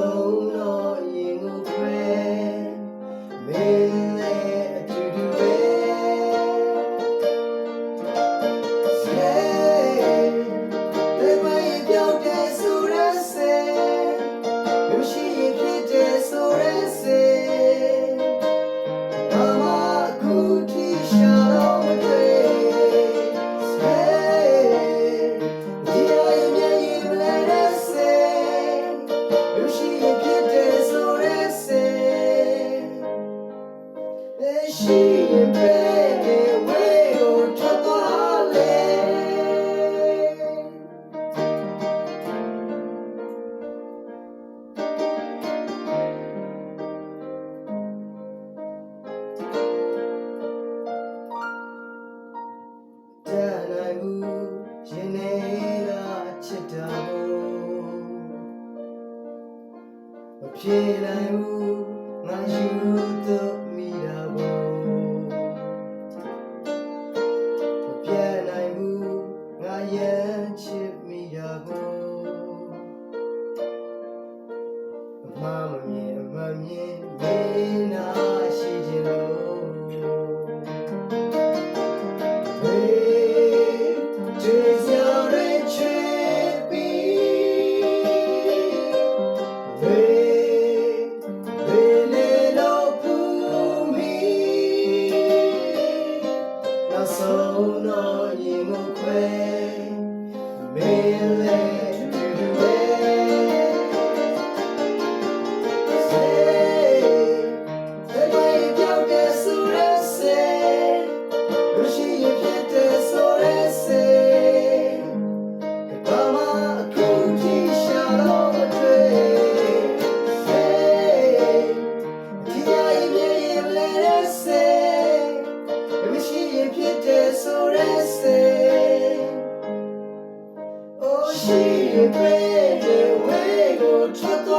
ဆုံးတော့ရင်ကိုခွဲမင်းလည်းအတူတူပဲတဲ့မရင်ပြောင်းတဲ့ဆိုရစေမရှိရင်ဖြစ်တဲ့ဆိုရစေဘာမှအခုထိရှာတော့မတွေ့ရှိရင်ပဲဝေးကိုထွက်သွားလေတန်နိုင်မှုရင်ထဲကချစ်တာမို့မပြေနိုင်ဘူးငါယူတော့မိတာမို့ရန်ချစ်မိတာကိုအမှားမမြင်အမှန်မြင်မင်းနာရှိခြင်းလို့ဝေးဒီစရာတွေချစ်ပြီးဝေးလေလို့ပူမီနောက်ဆုံးတော့ရင်ကိုခွဲမင်းလည်းတူတူပဲတဲ့မရင်ပြောင်းတဲ့ဆိုရစေမရှိရင်ဖြစ်တဲ့ဆိုရစေဘာမှအခုထိရှာတော့မတွေ့ဒီအရင်ရင်လည်းစေမရှိရင်ဖြစ်တဲ့ဆိုရစေရှိရင်ပဲဝေးကိုထွက်သွား